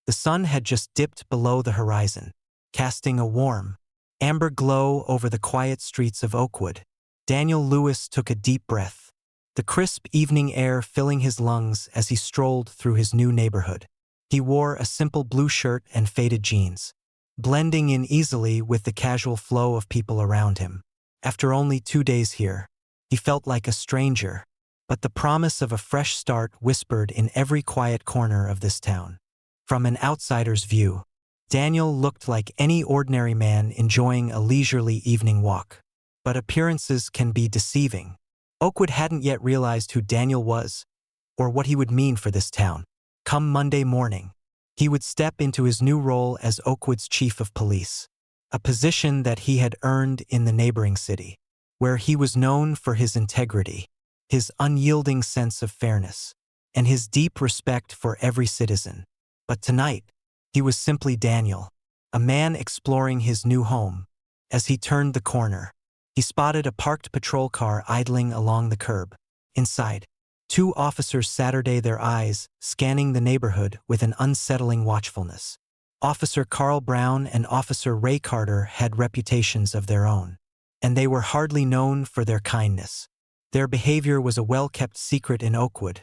The sun had just dipped below the horizon, casting a warm, amber glow over the quiet streets of Oakwood. Daniel Lewis took a deep breath, the crisp evening air filling his lungs as he strolled through his new neighborhood. He wore a simple blue shirt and faded jeans, blending in easily with the casual flow of people around him. After only 2 days here, he felt like a stranger, but the promise of a fresh start whispered in every quiet corner of this town. From an outsider's view, Daniel looked like any ordinary man enjoying a leisurely evening walk. But appearances can be deceiving. Oakwood hadn't yet realized who Daniel was, or what he would mean for this town. Come Monday morning, he would step into his new role as Oakwood's chief of police, a position that he had earned in the neighboring city, where he was known for his integrity, his unyielding sense of fairness, and his deep respect for every citizen. But tonight, he was simply Daniel, a man exploring his new home. As he turned the corner, he spotted a parked patrol car idling along the curb. Inside, 2 officers sat their eyes, scanning the neighborhood with an unsettling watchfulness. Officer Carl Brown and Officer Ray Carter had reputations of their own, and they were hardly known for their kindness. Their behavior was a well-kept secret in Oakwood,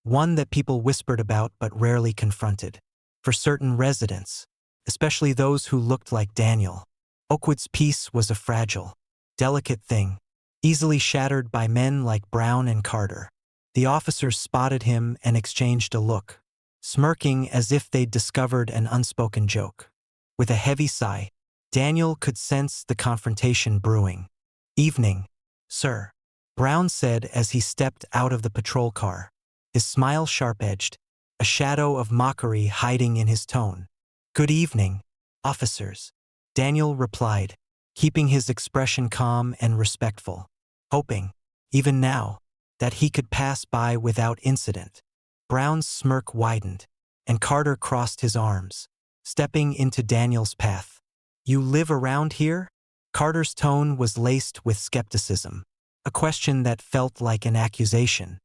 one that people whispered about but rarely confronted. For certain residents, especially those who looked like Daniel, Oakwood's peace was a fragile, delicate thing, easily shattered by men like Brown and Carter. The officers spotted him and exchanged a look, smirking as if they'd discovered an unspoken joke. With a heavy sigh, Daniel could sense the confrontation brewing. "Evening, sir," Brown said as he stepped out of the patrol car, his smile sharp-edged, a shadow of mockery hiding in his tone. "Good evening, officers," Daniel replied, keeping his expression calm and respectful, hoping, even now, that he could pass by without incident. Brown's smirk widened, and Carter crossed his arms, stepping into Daniel's path. "You live around here?" Carter's tone was laced with skepticism, a question that felt like an accusation.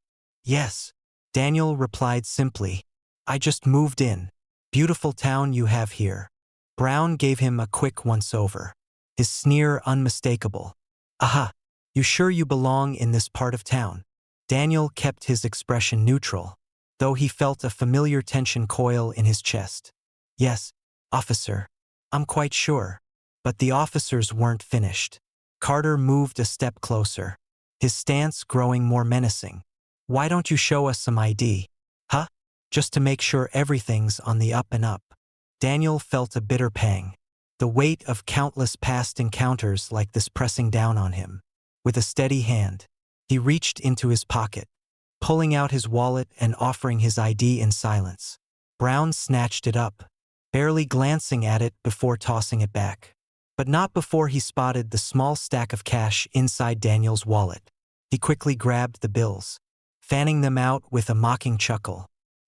"Yes," Daniel replied simply. "I just moved in. Beautiful town you have here." Brown gave him a quick once-over, his sneer unmistakable. "Aha, you sure you belong in this part of town?" Daniel kept his expression neutral, though he felt a familiar tension coil in his chest. "Yes, officer, I'm quite sure." But the officers weren't finished. Carter moved a step closer, his stance growing more menacing. "Why don't you show us some ID? Huh? Just to make sure everything's on the up and up." Daniel felt a bitter pang, the weight of countless past encounters like this pressing down on him. With a steady hand, he reached into his pocket, pulling out his wallet and offering his ID in silence. Brown snatched it up, barely glancing at it before tossing it back. But not before he spotted the small stack of cash inside Daniel's wallet. He quickly grabbed the bills, fanning them out with a mocking chuckle.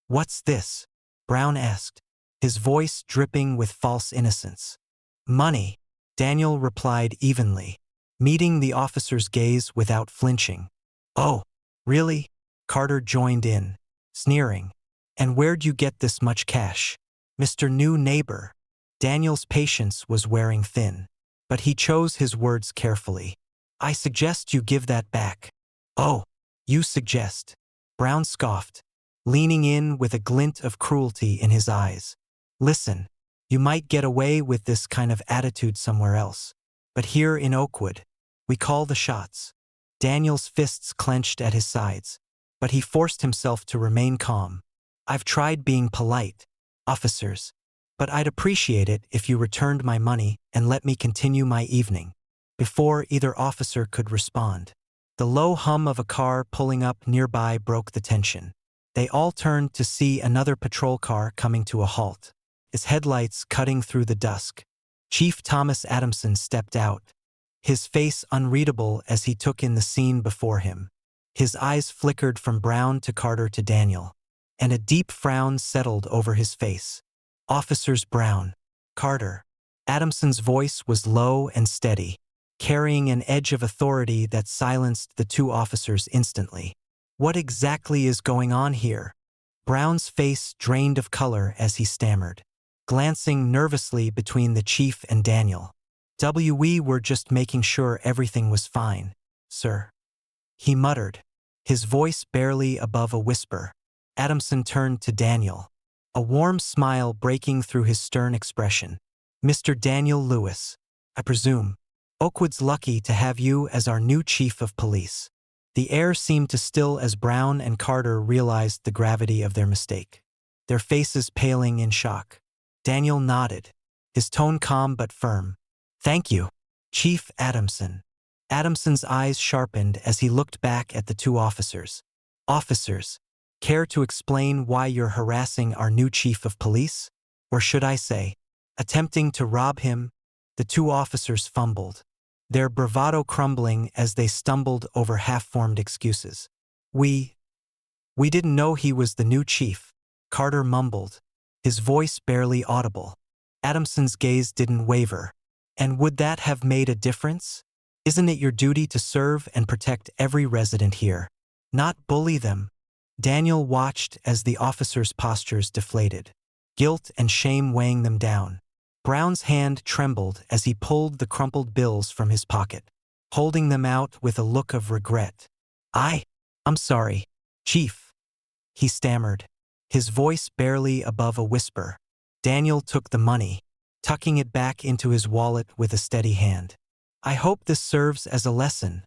"What's this?" Brown asked, his voice dripping with false innocence. "Money," Daniel replied evenly, meeting the officer's gaze without flinching. "Oh, really?" Carter joined in, sneering. "And where'd you get this much cash, Mr. New Neighbor?" Daniel's patience was wearing thin, but he chose his words carefully. "I suggest you give that back." "Oh, you suggest?" Brown scoffed, leaning in with a glint of cruelty in his eyes. "Listen, you might get away with this kind of attitude somewhere else, but here in Oakwood, we call the shots." Daniel's fists clenched at his sides, but he forced himself to remain calm. "I've tried being polite, officers, but I'd appreciate it if you returned my money and let me continue my evening." Before either officer could respond, the low hum of a car pulling up nearby broke the tension. They all turned to see another patrol car coming to a halt, its headlights cutting through the dusk. Chief Thomas Adamson stepped out, his face unreadable as he took in the scene before him. His eyes flickered from Brown to Carter to Daniel, and a deep frown settled over his face. "Officers Brown, Carter." Adamson's voice was low and steady, carrying an edge of authority that silenced the 2 officers instantly. "What exactly is going on here?" Brown's face drained of color as he stammered, glancing nervously between the chief and Daniel. We were just making sure everything was fine, sir," he muttered, his voice barely above a whisper. Adamson turned to Daniel, a warm smile breaking through his stern expression. "Mr. Daniel Lewis, I presume Oakwood's lucky to have you as our new chief of police." The air seemed to still as Brown and Carter realized the gravity of their mistake, their faces paling in shock. Daniel nodded, his tone calm but firm. "Thank you, Chief Adamson." Adamson's eyes sharpened as he looked back at the two officers. "Officers, care to explain why you're harassing our new chief of police? Or should I say, attempting to rob him?" The two officers fumbled, their bravado crumbling as they stumbled over half-formed excuses. We didn't know he was the new chief," Carter mumbled, his voice barely audible. Adamson's gaze didn't waver. "And would that have made a difference? Isn't it your duty to serve and protect every resident here, not bully them?" Daniel watched as the officers' postures deflated, guilt and shame weighing them down. Brown's hand trembled as he pulled the crumpled bills from his pocket, holding them out with a look of regret. I'm sorry, Chief," he stammered, his voice barely above a whisper. Daniel took the money, tucking it back into his wallet with a steady hand. "I hope this serves as a lesson,"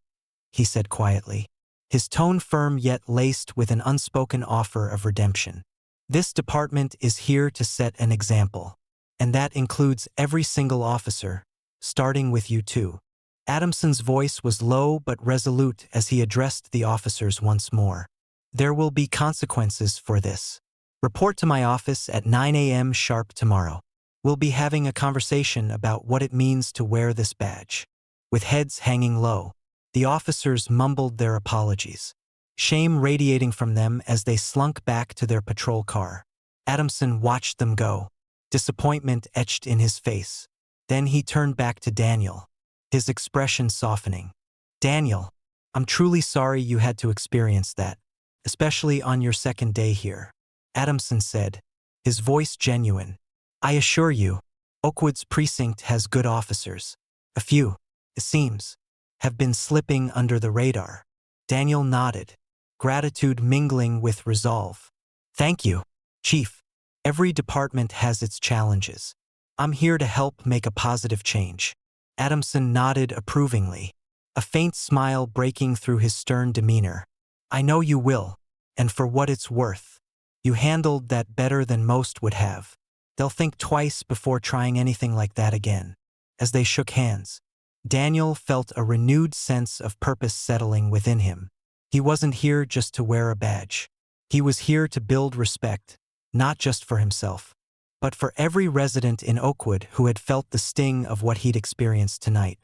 he said quietly, his tone firm yet laced with an unspoken offer of redemption. "This department is here to set an example, and that includes every single officer, starting with you two." Adamson's voice was low but resolute as he addressed the officers once more. "There will be consequences for this. Report to my office at 9 a.m. sharp tomorrow. We'll be having a conversation about what it means to wear this badge." With heads hanging low, the officers mumbled their apologies, shame radiating from them as they slunk back to their patrol car. Adamson watched them go, disappointment etched in his face. Then he turned back to Daniel, his expression softening. "Daniel, I'm truly sorry you had to experience that, especially on your second day here," Adamson said, his voice genuine. "I assure you, Oakwood's precinct has good officers. A few, it seems, have been slipping under the radar." Daniel nodded, gratitude mingling with resolve. "Thank you, Chief. Every department has its challenges. I'm here to help make a positive change." Adamson nodded approvingly, a faint smile breaking through his stern demeanor. "I know you will, and for what it's worth, you handled that better than most would have. They'll think twice before trying anything like that again." As they shook hands, Daniel felt a renewed sense of purpose settling within him. He wasn't here just to wear a badge. He was here to build respect, not just for himself, but for every resident in Oakwood who had felt the sting of what he'd experienced tonight.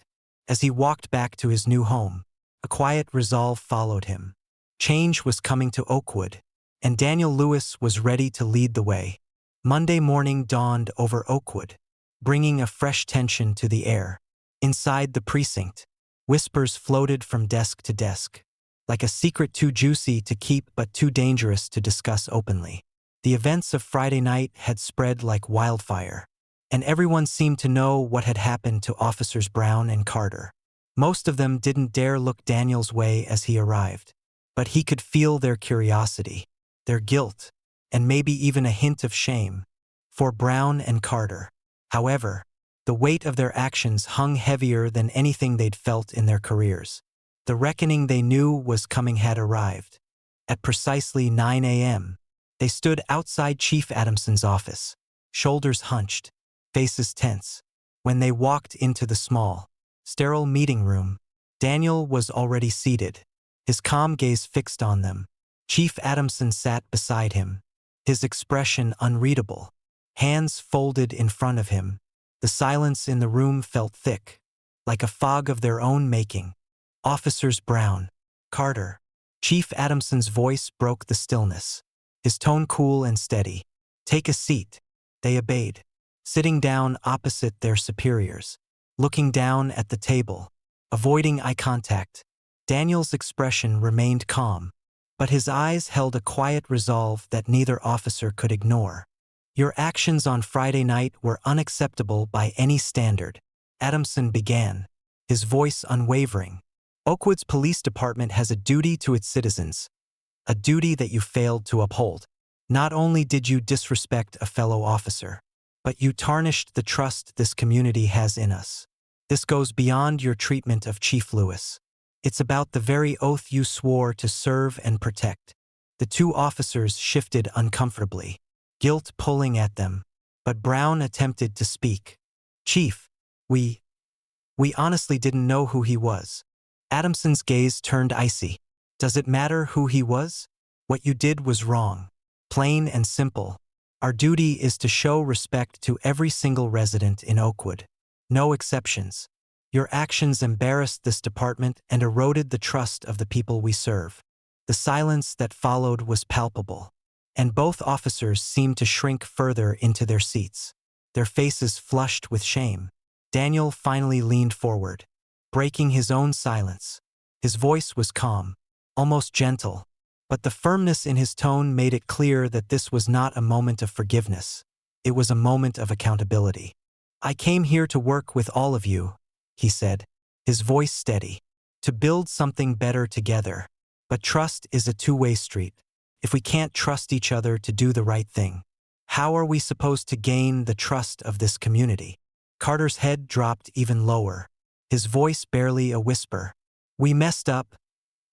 As he walked back to his new home, a quiet resolve followed him. Change was coming to Oakwood, and Daniel Lewis was ready to lead the way. Monday morning dawned over Oakwood, bringing a fresh tension to the air. Inside the precinct, whispers floated from desk to desk, like a secret too juicy to keep but too dangerous to discuss openly. The events of Friday night had spread like wildfire, and everyone seemed to know what had happened to Officers Brown and Carter. Most of them didn't dare look Daniel's way as he arrived, but he could feel their curiosity, their guilt, and maybe even a hint of shame. For Brown and Carter, however, the weight of their actions hung heavier than anything they'd felt in their careers. The reckoning they knew was coming had arrived. At precisely 9 a.m., they stood outside Chief Adamson's office, shoulders hunched, faces tense. When they walked into the small, sterile meeting room, Daniel was already seated, his calm gaze fixed on them. Chief Adamson sat beside him, his expression unreadable, hands folded in front of him. The silence in the room felt thick, like a fog of their own making. Officers Brown, Carter. Chief Adamson's voice broke the stillness, his tone cool and steady. "Take a seat." They obeyed, sitting down opposite their superiors, looking down at the table, avoiding eye contact. Daniel's expression remained calm, but his eyes held a quiet resolve that neither officer could ignore. Your actions on Friday night were unacceptable by any standard, Adamson began, his voice unwavering. Oakwood's police department has a duty to its citizens, a duty that you failed to uphold. Not only did you disrespect a fellow officer, but you tarnished the trust this community has in us. This goes beyond your treatment of Chief Lewis. It's about the very oath you swore to serve and protect. The two officers shifted uncomfortably, guilt pulling at them, but Brown attempted to speak. Chief, we honestly didn't know who he was. Adamson's gaze turned icy. Does it matter who he was? What you did was wrong. Plain and simple. Our duty is to show respect to every single resident in Oakwood. No exceptions. Your actions embarrassed this department and eroded the trust of the people we serve. The silence that followed was palpable, and both officers seemed to shrink further into their seats, their faces flushed with shame. Daniel finally leaned forward, breaking his own silence. His voice was calm, almost gentle, but the firmness in his tone made it clear that this was not a moment of forgiveness. It was a moment of accountability. I came here to work with all of you, he said, his voice steady, to build something better together. But trust is a two-way street. If we can't trust each other to do the right thing, how are we supposed to gain the trust of this community? Carter's head dropped even lower, his voice barely a whisper. We messed up.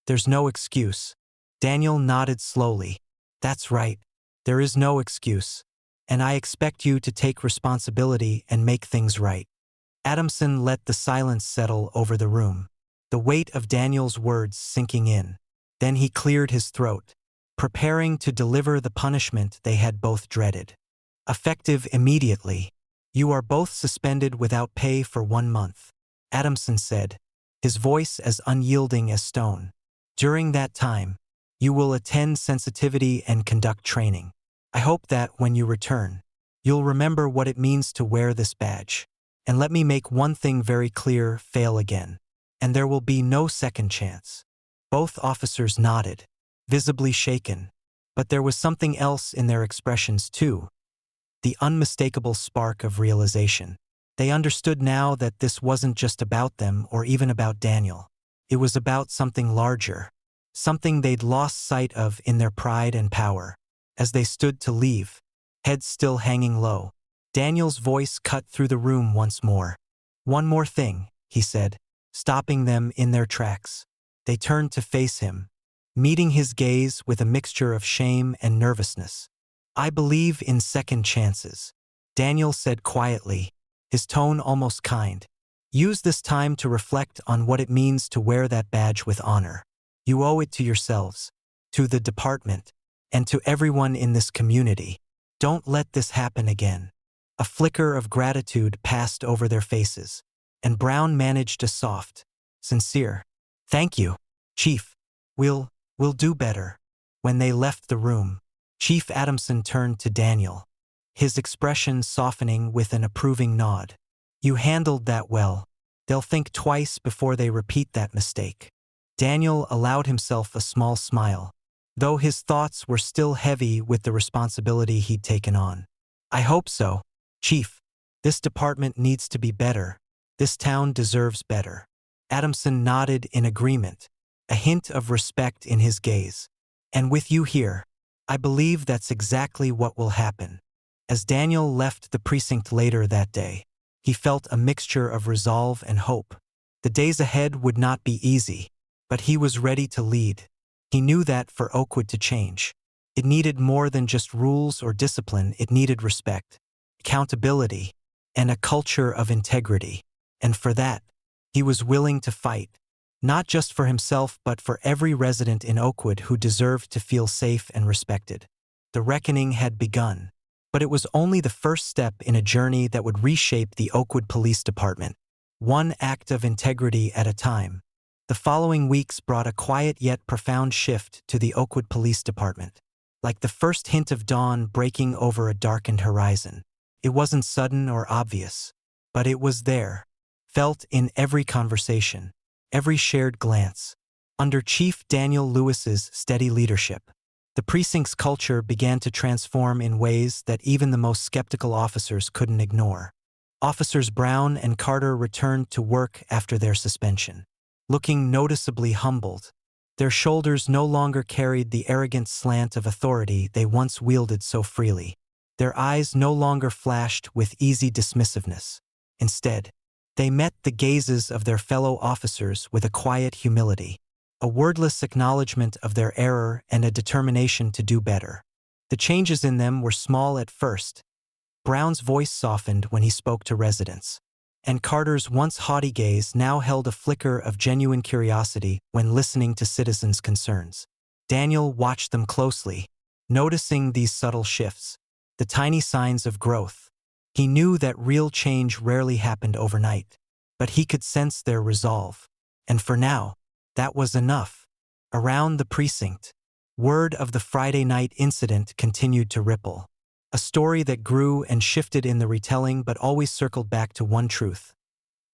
There's no excuse. Daniel nodded slowly. That's right. There is no excuse. And I expect you to take responsibility and make things right. Adamson let the silence settle over the room, the weight of Daniel's words sinking in. Then he cleared his throat, preparing to deliver the punishment they had both dreaded. Effective immediately. You are both suspended without pay for 1 month, Adamson said, his voice as unyielding as stone. During that time, you will attend sensitivity and conduct training. I hope that when you return, you'll remember what it means to wear this badge. And let me make one thing very clear, fail again, and there will be no second chance. Both officers nodded, visibly shaken, but there was something else in their expressions too. The unmistakable spark of realization. They understood now that this wasn't just about them or even about Daniel. It was about something larger, something they'd lost sight of in their pride and power. As they stood to leave, heads still hanging low, Daniel's voice cut through the room once more. One more thing, he said, stopping them in their tracks. They turned to face him, meeting his gaze with a mixture of shame and nervousness. I believe in second chances, Daniel said quietly, his tone almost kind. Use this time to reflect on what it means to wear that badge with honor. You owe it to yourselves, to the department, and to everyone in this community. Don't let this happen again. A flicker of gratitude passed over their faces, and Brown managed a soft, sincere, "Thank you, Chief. We'll do better." When they left the room, Chief Adamson turned to Daniel, his expression softening with an approving nod. You handled that well. They'll think twice before they repeat that mistake. Daniel allowed himself a small smile, though his thoughts were still heavy with the responsibility he'd taken on. I hope so, Chief. This department needs to be better. This town deserves better. Adamson nodded in agreement, a hint of respect in his gaze. And with you here, I believe that's exactly what will happen. As Daniel left the precinct later that day, he felt a mixture of resolve and hope. The days ahead would not be easy, but he was ready to lead. He knew that for Oakwood to change, it needed more than just rules or discipline. It needed respect, accountability, and a culture of integrity. And for that, he was willing to fight, not just for himself but for every resident in Oakwood who deserved to feel safe and respected. The reckoning had begun, but it was only the first step in a journey that would reshape the Oakwood Police Department, one act of integrity at a time. The following weeks brought a quiet yet profound shift to the Oakwood Police Department, like the first hint of dawn breaking over a darkened horizon. It wasn't sudden or obvious, but it was there, felt in every conversation, every shared glance. Under Chief Daniel Lewis's steady leadership, the precinct's culture began to transform in ways that even the most skeptical officers couldn't ignore. Officers Brown and Carter returned to work after their suspension, looking noticeably humbled. Their shoulders no longer carried the arrogant slant of authority they once wielded so freely. Their eyes no longer flashed with easy dismissiveness. Instead, they met the gazes of their fellow officers with a quiet humility, a wordless acknowledgement of their error and a determination to do better. The changes in them were small at first. Brown's voice softened when he spoke to residents, and Carter's once haughty gaze now held a flicker of genuine curiosity when listening to citizens' concerns. Daniel watched them closely, noticing these subtle shifts, the tiny signs of growth. He knew that real change rarely happened overnight, but he could sense their resolve. And for now, that was enough. Around the precinct, word of the Friday night incident continued to ripple. A story that grew and shifted in the retelling but always circled back to one truth.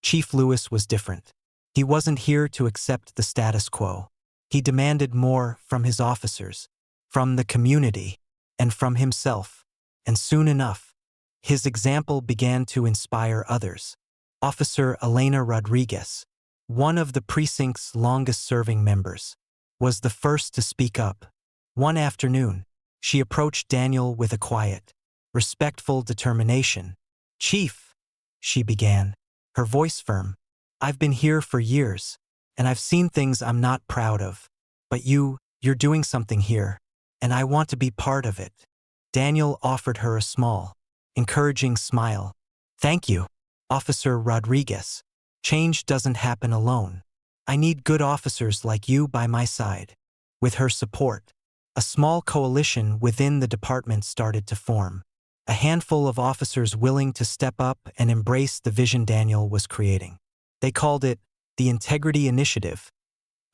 Chief Lewis was different. He wasn't here to accept the status quo. He demanded more from his officers, from the community, and from himself. And soon enough, his example began to inspire others. Officer Elena Rodriguez, one of the precinct's longest-serving members, was the first to speak up. One afternoon, she approached Daniel with a quiet, respectful determination. "Chief," she began, her voice firm, "I've been here for years, and I've seen things I'm not proud of. But you're doing something here, and I want to be part of it." Daniel offered her a small, encouraging smile. "Thank you, Officer Rodriguez. Change doesn't happen alone. I need good officers like you by my side." With her support, a small coalition within the department started to form. A handful of officers willing to step up and embrace the vision Daniel was creating. They called it the Integrity Initiative,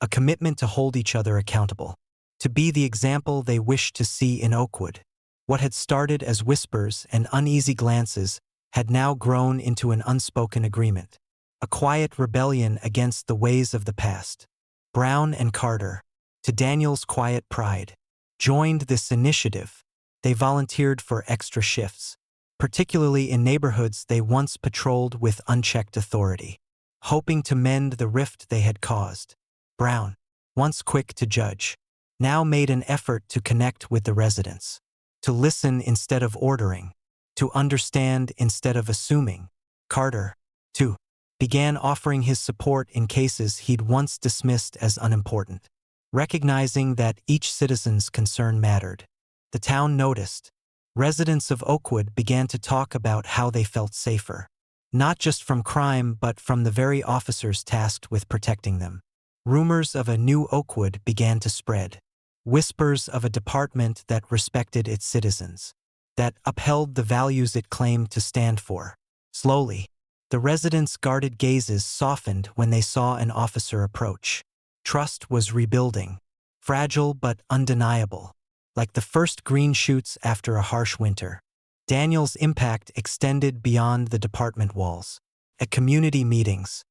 a commitment to hold each other accountable, to be the example they wished to see in Oakwood. What had started as whispers and uneasy glances had now grown into an unspoken agreement, a quiet rebellion against the ways of the past. Brown and Carter, to Daniel's quiet pride, joined this initiative. They volunteered for extra shifts, particularly in neighborhoods they once patrolled with unchecked authority, hoping to mend the rift they had caused. Brown, once quick to judge, now made an effort to connect with the residents, to listen instead of ordering, to understand instead of assuming. Carter, too, began offering his support in cases he'd once dismissed as unimportant. Recognizing that each citizen's concern mattered, the town noticed. Residents of Oakwood began to talk about how they felt safer, not just from crime but from the very officers tasked with protecting them. Rumors of a new Oakwood began to spread, whispers of a department that respected its citizens, that upheld the values it claimed to stand for. Slowly, the residents' guarded gazes softened when they saw an officer approach. Trust was rebuilding, fragile but undeniable, like the first green shoots after a harsh winter. Daniel's impact extended beyond the department walls. At community meetings,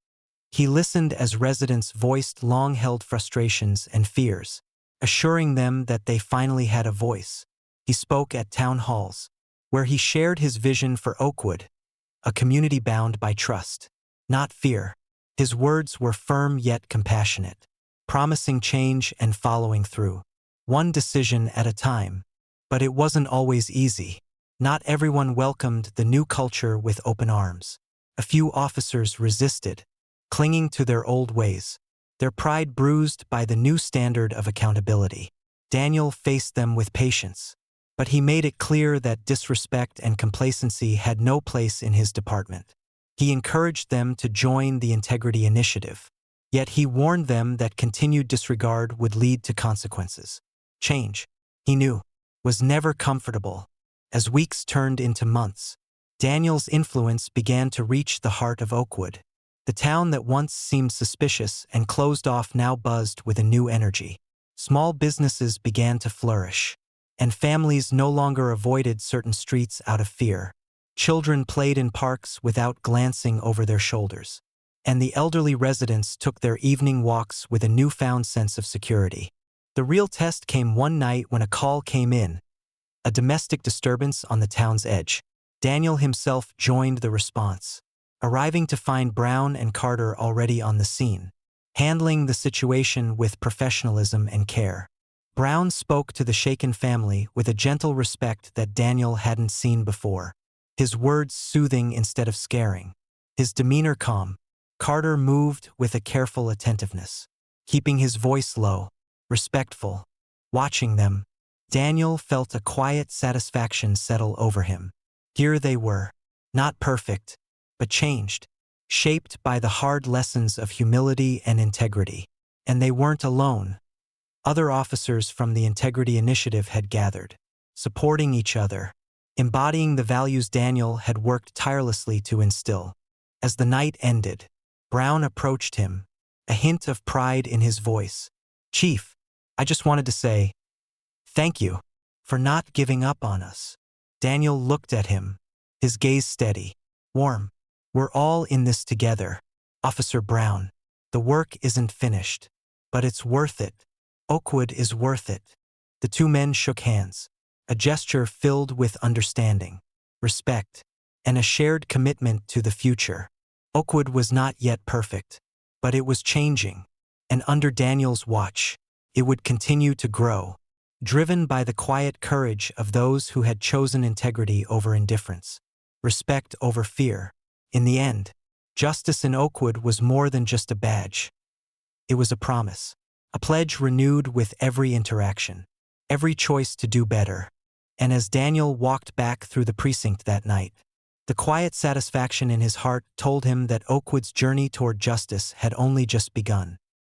he listened as residents voiced long-held frustrations and fears, assuring them that they finally had a voice. He spoke at town halls, where he shared his vision for Oakwood, a community bound by trust, not fear. His words were firm yet compassionate, promising change and following through, one decision at a time. But it wasn't always easy. Not everyone welcomed the new culture with open arms. A few officers resisted, clinging to their old ways, their pride bruised by the new standard of accountability. Daniel faced them with patience, but he made it clear that disrespect and complacency had no place in his department. He encouraged them to join the Integrity Initiative, yet he warned them that continued disregard would lead to consequences. Change, he knew, was never comfortable. As weeks turned into months, Daniel's influence began to reach the heart of Oakwood. The town that once seemed suspicious and closed off now buzzed with a new energy. Small businesses began to flourish, and families no longer avoided certain streets out of fear. Children played in parks without glancing over their shoulders. and the elderly residents took their evening walks with a newfound sense of security. The real test came one night when a call came in, a domestic disturbance on the town's edge. Daniel himself joined the response, arriving to find Brown and Carter already on the scene, handling the situation with professionalism and care. Brown spoke to the shaken family with a gentle respect that Daniel hadn't seen before, his words soothing instead of scaring, his demeanor calm. Carter moved with a careful attentiveness, keeping his voice low, respectful. Watching them, Daniel felt a quiet satisfaction settle over him. Here they were, not perfect, but changed, shaped by the hard lessons of humility and integrity. And they weren't alone. Other officers from the Integrity Initiative had gathered, supporting each other, embodying the values Daniel had worked tirelessly to instill. As the night ended, Brown approached him, a hint of pride in his voice. "Chief, I just wanted to say, thank you for not giving up on us." Daniel looked at him, his gaze steady, warm. "We're all in this together, Officer Brown. The work isn't finished, but it's worth it. Oakwood is worth it." The two men shook hands, a gesture filled with understanding, respect, and a shared commitment to the future. Oakwood was not yet perfect, but it was changing, and under Daniel's watch, it would continue to grow, driven by the quiet courage of those who had chosen integrity over indifference, respect over fear. In the end, justice in Oakwood was more than just a badge. It was a promise, a pledge renewed with every interaction, every choice to do better. And as Daniel walked back through the precinct that night, the quiet satisfaction in his heart told him that Oakwood's journey toward justice had only just begun.